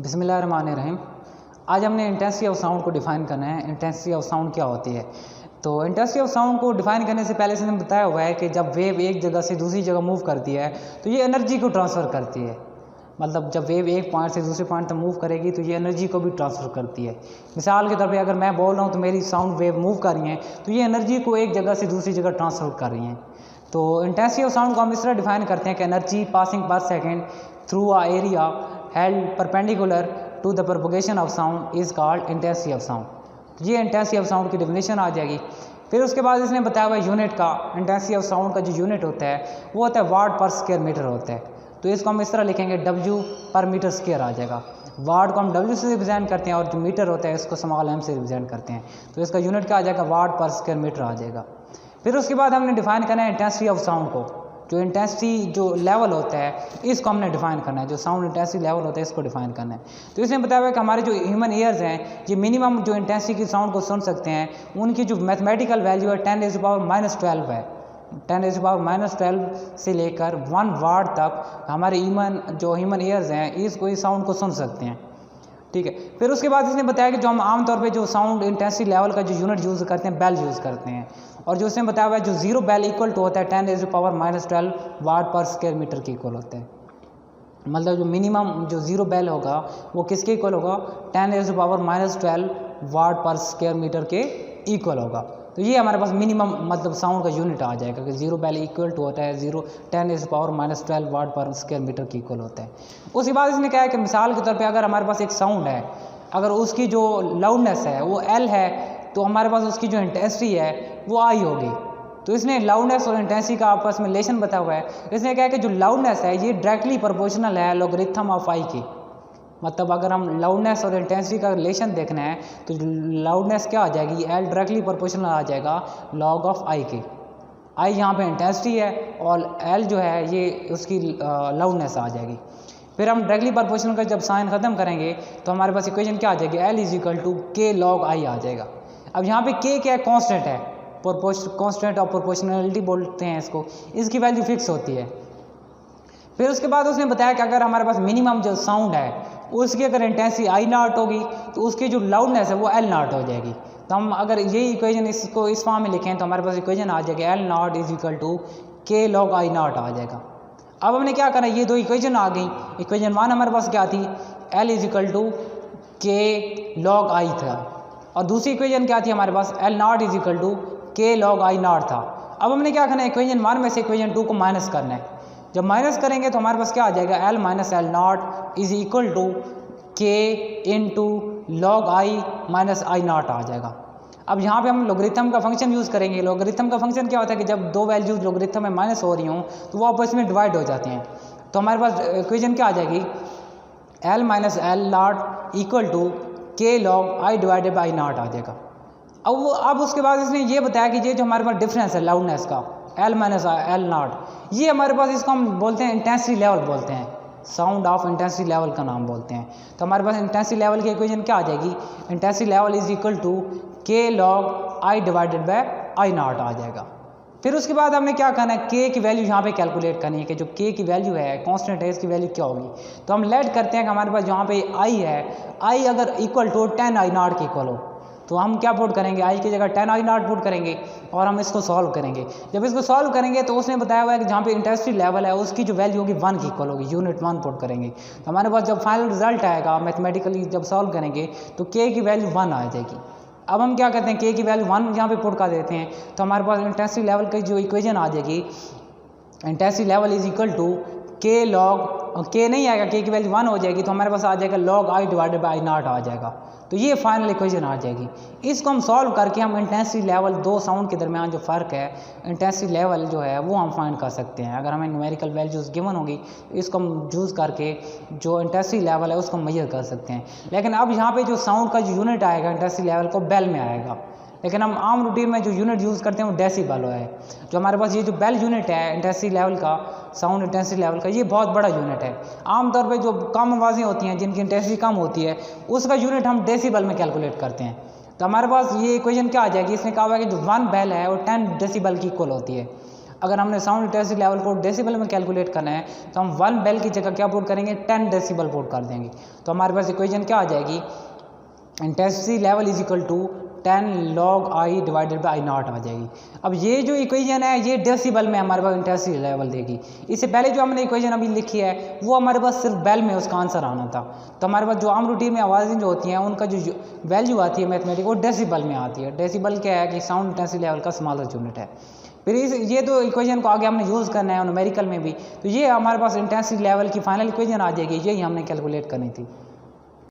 बिस्मिल्लाहिर्रहमानिर्रहीम। आज हमने इंटेंसिटी ऑफ साउंड को डिफ़ाइन करना है। इंटेंसिटी ऑफ साउंड क्या होती है? तो इंटेंसिटी ऑफ साउंड को डिफ़ाइन करने से पहले से हमने बताया हुआ है कि जब वेव एक जगह से दूसरी जगह मूव करती है तो ये एनर्जी को ट्रांसफ़र करती है। मतलब जब वेव एक पॉइंट से दूसरे पॉइंट तक मूव करेगी तो ये एनर्जी को भी ट्रांसफ़र करती है। मिसाल के तौर पे अगर मैं बोल रहा हूँ तो मेरी साउंड वेव मूव कर रही हैं तो ये एनर्जी को एक जगह से दूसरी जगह ट्रांसफ़र कर रही हैं। तो इंटेंसिटी ऑफ साउंड को हम इस तरह डिफ़ाइन करते हैं कि energy passing per second through a area held perpendicular to the propagation of sound is called intensity of sound. ये इंटेंसिटी ऑफ साउंड की डेफिनेशन आ जाएगी। फिर उसके बाद इसने बताया हुआ यूनिट का, इंटेंसिटी ऑफ साउंड का जो यूनिट होता है वो होता है वाट पर स्क्वायर मीटर होता है। तो इसको हम इस तरह लिखेंगे W पर मीटर स्क्वायर आ जाएगा। वाट को हम W से रिप्रेजेंट करते हैं और जो मीटर होता है इसको स्मॉल m से रिप्रेजेंट करते हैं। तो इसका यूनिट क्या आ जाएगा? वाट पर स्क्वायर मीटर आ जाएगा। फिर उसके बाद हमने डिफ़ाइन करना है इंटेंसिटी ऑफ साउंड को। जो इंटेंसिटी जो लेवल होता है इसको हमने डिफ़ाइन करना है। जो साउंड इंटेंसिटी लेवल होता है इसको डिफ़ाइन करना है। तो इसने बताया हुआ है कि हमारे जो ह्यूमन ईयर्स हैं ये मिनिमम जो इंटेंसिटी की साउंड को सुन सकते हैं उनकी जो मैथमेटिकल वैल्यू है 10⁻⁻12 है। 10⁻⁻12 से लेकर 1 वाट तक हमारे ह्यूमन ईयर्स हैं इसको इस साउंड को सुन सकते हैं। ठीक है। फिर उसके बाद इसने बताया कि जो हम आमतौर पे जो साउंड इंटेंसिटी लेवल का जो यूनिट यूज़ करते हैं बेल यूज़ करते हैं। और जो इसने बताया हुआ है जो ज़ीरो बेल इक्वल टू होता है 10⁻⁻12 वाट पर स्क्वायर मीटर के इक्वल होता है। मतलब जो मिनिमम जो ज़ीरो बेल होगा वो किसके इक्वल होगा? 10⁻⁻12 वाट पर स्क्वायर मीटर के इक्वल होगा। तो ये हमारे पास मिनिमम मतलब साउंड का यूनिट आ जाएगा कि ज़ीरो बेल इक्वल टू होता है 10⁻⁻12 वाट पर स्क्वायर मीटर के इक्वल होता है। उसके बाद इसने कहा है कि मिसाल के तौर पे अगर हमारे पास एक साउंड है, अगर उसकी जो लाउडनेस है वो L है तो हमारे पास उसकी जो इंटेंसिटी है वो I होगी। तो इसने लाउडनेस और इंटेंसिटी का आपस में रिलेशन बताया हुआ है। इसने कहा है कि जो लाउडनेस है ये डायरेक्टली प्रोपोर्शनल है लॉगरिथम ऑफ I की। मतलब अगर हम लाउडनेस और इंटेंसिटी का रिलेशन देखना है तो लाउडनेस क्या आ जाएगी? L डायरेक्टली प्रोपोर्शनल आ जाएगा लॉग ऑफ I के। I यहाँ पे इंटेंसिटी है और L जो है ये उसकी लाउडनेस आ जाएगी। फिर हम डायरेक्टली प्रोपोर्शनल का जब साइन ख़त्म करेंगे तो हमारे पास इक्वेशन क्या आ जाएगी? L = K log I आ जाएगा। अब यहाँ पे K क्या है? कॉन्स्टेंट है, कॉन्स्टेंट ऑफ प्रोपोर्शनलिटी बोलते हैं इसको। इसकी वैल्यू फिक्स होती है। फिर उसके बाद उसने बताया कि अगर हमारे पास मिनिमम जो साउंड है उसकी अगर इंटेंसिटी I0 होगी तो उसकी जो लाउडनेस है वो L0 हो जाएगी। तो हम अगर यही इक्वेशन इसको इस फॉर्म में लिखें तो हमारे पास इक्वेशन आ जाएगी L0 = K log I0 आ जाएगा। अब हमने क्या करना है? ये दो इक्वेशन आ गई। इक्वेशन 1 हमारे पास क्या थी? L = K log I था और दूसरी इक्वेशन क्या थी हमारे पास? L0 = K log I0 था। अब हमने क्या करना है? इक्वेशन 1 में से इक्वेशन 2 को माइनस करना है। जब माइनस करेंगे तो हमारे पास क्या आ जाएगा? L - L0 = K log I - I0 आ जाएगा। अब यहाँ पे हम लॉगरिथम का फंक्शन यूज़ करेंगे। लॉगरिथम का फंक्शन क्या होता है कि जब दो वैल्यूज लॉगरिथम में माइनस हो रही हों तो वो आपस में डिवाइड हो जाते हैं। तो हमारे पास इक्वेशन क्या आ जाएगी? L - L0 = K log I/I0 आ जाएगा। अब उसके बाद इसने ये बताया कि ये जो हमारे पास डिफरेंस है लाउडनेस का L - L0 ये हमारे पास इसको हम बोलते हैं इंटेंसिटी लेवल बोलते हैं। साउंड ऑफ इंटेंसिटी लेवल का नाम बोलते हैं। तो हमारे पास इंटेंसिटी लेवल की इक्वेशन क्या आ जाएगी? Intensity level = K log I/I0 आ जाएगा। फिर उसके बाद हमने क्या करना है? K की वैल्यू यहाँ पे कैलकुलेट करनी है कि जो K की वैल्यू है कांस्टेंट है इसकी वैल्यू क्या होगी। तो हम लेट करते हैं कि हमारे पास यहाँ पे I है, I अगर इक्वल टू 10I0 के इक्वल हो तो हम क्या पुट करेंगे? I की जगह 10I0 पुट करेंगे और हम इसको सॉल्व करेंगे। जब इसको सॉल्व करेंगे तो उसने बताया हुआ है कि जहाँ पे इंटेंसिटी लेवल है उसकी जो वैल्यू होगी 1 की इक्वल होगी, यूनिट 1 पुट करेंगे। तो हमारे पास जब फाइनल रिजल्ट आएगा मैथमेटिकली जब सॉल्व करेंगे तो K की वैल्यू 1 आ जाएगी। अब हम क्या करते हैं? K की वैल्यू 1 यहाँ पे पुट कर देते हैं तो हमारे पास इंटेंसिटी लेवल की जो इक्वेशन आ जाएगी intensity level = K log K नहीं आएगा, K की वैल्यू 1 हो जाएगी तो हमारे पास आ जाएगा log I/I0 आ जाएगा। तो ये फाइनल इक्वेशन आ जाएगी। इसको हम सॉल्व करके हम इंटेंसिटी लेवल दो साउंड के दरमियान जो फ़र्क है इंटेंसिटी लेवल जो है वो हम फाइंड कर सकते हैं। अगर हमें न्यूमेरिकल वैल्यूज़ गिवन होगी तो इसको हम यूज़ करके जो इंटेंसिटी लेवल है उसको मेजर कर सकते हैं। लेकिन अब यहाँ पे जो साउंड का जो यूनिट आएगा इंटेंसिटी लेवल को बेल में आएगा। लेकिन हम आम रूटीन में जो यूनिट यूज़ करते हैं वो डेसिबल है। जो हमारे पास ये जो बेल यूनिट है इंटेंसिटी लेवल का, साउंड इंटेंसिटी लेवल का, ये बहुत बड़ा यूनिट है। आमतौर पे जो कम आवाज़ें होती हैं जिनकी इंटेंसिटी कम होती है उसका यूनिट हम डेसिबल में कैलकुलेट करते हैं। तो हमारे पास ये इक्वेशन क्या आ जाएगी? इसने कहा हुआ है कि जो 1 बेल है वो 10 डेसिबल की इक्वल होती है। अगर हमने साउंड इंटेंसिटी लेवल को डेसिबल में कैलकुलेट करना है तो हम 1 बेल की जगह क्या पुट करेंगे, 10 डेसिबल पुट कर देंगे। तो हमारे पास इक्वेशन क्या आ जाएगी, intensity level is equal to 10 log I divided by I0 आ जाएगी। अब ये जो इक्वेशन है ये डेसिबल में हमारे पास इंटेंसिटी लेवल देगी। इससे पहले जो हमने इक्वेशन अभी लिखी है वो हमारे पास सिर्फ बेल में उसका आंसर आना था। तो हमारे पास जो आम रूटीन में आवाज़ें जो होती हैं उनका जो वैल्यू आती है मैथमेटिक वो डेसिबल में आती है। डेसिबल क्या है कि साउंड इंटेंसिटी लेवल का स्मॉलर यूनिट है। फिर ये तो इक्वेशन को आगे हमने यूज़ करना है न्यूमेरिकल में भी, तो ये हमारे पास इंटेंसिटी लेवल की फाइनल इक्वेशन आ जाएगी, यही हमने कैलकुलेट करनी थी।